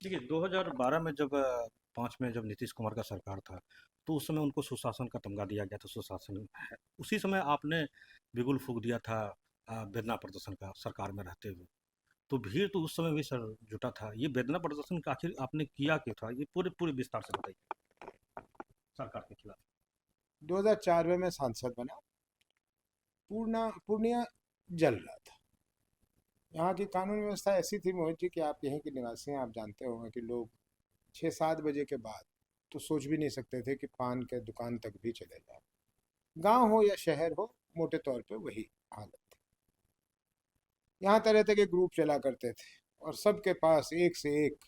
देखिए 2012 में जब 5 में जब नीतीश कुमार का सरकार था, तो उस समय उनको सुशासन का तमगा दिया गया था, सुशासन है। उसी समय आपने बिगुल फूँक दिया था बेदना प्रदर्शन का सरकार में रहते हुए। तो भीड़ तो उस समय भी सर जुटा था। ये बेदना प्रदर्शन का आखिर आपने किया क्यों था? ये पूरे पूरे विस्तार से बताइए सरकार के खिलाफ। 2004 में मैं सांसद बना। पूर्णिया जल रहा था। यहाँ की कानून व्यवस्था ऐसी थी मोहित जी कि आप यहीं के निवासी हैं, आप जानते होंगे कि लोग 6-7 बजे के बाद तो सोच भी नहीं सकते थे कि पान के दुकान तक भी चले जाए। गांव हो या शहर हो, मोटे तौर पे वही हालत थी। यहाँ तरह तरह के ग्रुप चला करते थे और सबके पास एक से एक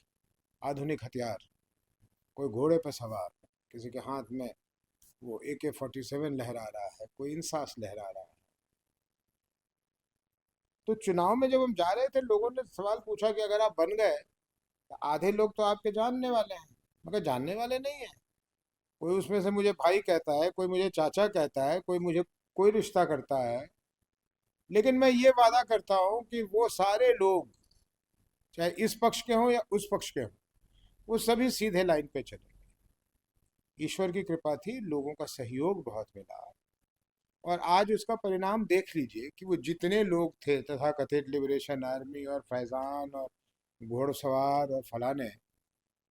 आधुनिक हथियार। कोई घोड़े पर सवार, किसी के हाथ में वो AK-47 लहरा रहा है, कोई इंसास लहरा रहा है। तो चुनाव में जब हम जा रहे थे, लोगों ने सवाल पूछा कि अगर आप बन गए तो आधे लोग तो आपके जानने वाले हैं। मगर जानने वाले नहीं है। कोई उसमें से मुझे भाई कहता है, कोई मुझे चाचा कहता है, कोई मुझे कोई रिश्ता करता है। लेकिन मैं ये वादा करता हूँ कि वो सारे लोग, चाहे इस पक्ष के हों या उस पक्ष के हों, वो सभी सीधे लाइन पे चले। ईश्वर की कृपा थी, लोगों का सहयोग बहुत मिला। और आज उसका परिणाम देख लीजिए कि वो जितने लोग थे तथाकथित लिबरेशन आर्मी और फैजान और घोड़सवार और फलाने,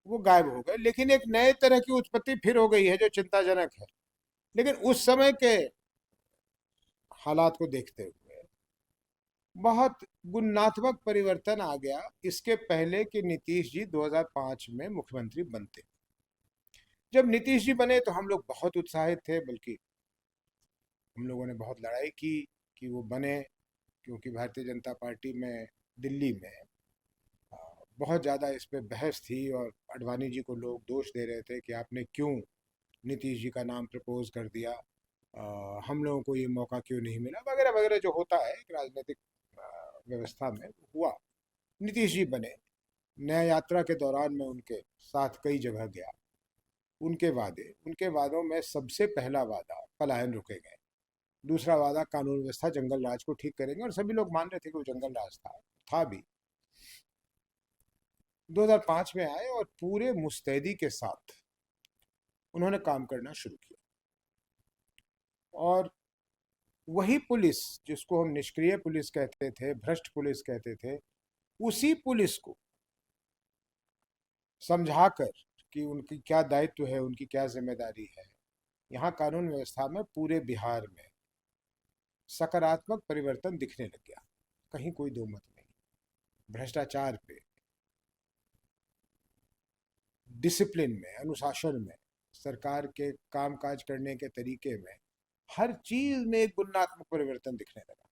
वो गायब हो गए। लेकिन एक नए तरह की उत्पत्ति फिर हो गई है जो चिंताजनक है। लेकिन उस समय के हालात को देखते हुए बहुत गुणात्मक परिवर्तन आ गया, इसके पहले कि नीतीश जी 2005 में मुख्यमंत्री बनते। जब नीतीश जी बने तो हम लोग बहुत उत्साहित थे, बल्कि हम लोगों ने बहुत लड़ाई की कि वो बने। क्योंकि भारतीय जनता पार्टी में दिल्ली में अ, बहुत ज़्यादा इस पे बहस थी और अडवाणी जी को लोग दोष दे रहे थे कि आपने क्यों नीतीश जी का नाम प्रपोज कर दिया, हम लोगों को ये मौका क्यों नहीं मिला, वगैरह वगैरह जो होता है एक राजनीतिक व्यवस्था में हुआ। नीतीश जी बने। न्याय यात्रा के दौरान मैं उनके साथ कई जगह गया। उनके वादों में सबसे पहला वादा पलायन रुकेंगे, दूसरा वादा कानून व्यवस्था जंगल राज को ठीक करेंगे, और सभी लोग मान रहे थे कि वो जंगल राज था भी। 2005 में आए और पूरे मुस्तैदी के साथ उन्होंने काम करना शुरू किया। और वही पुलिस जिसको हम निष्क्रिय पुलिस कहते थे, भ्रष्ट पुलिस कहते थे, उसी पुलिस को समझाकर कि उनकी क्या दायित्व है, उनकी क्या जिम्मेदारी है, यहाँ कानून व्यवस्था में पूरे बिहार में सकारात्मक परिवर्तन दिखने लग गया। कहीं कोई दो मत नहीं। भ्रष्टाचार पे, डिसिप्लिन में, अनुशासन में, सरकार के कामकाज करने के तरीके में, हर चीज में एक गुणात्मक परिवर्तन दिखने लगा।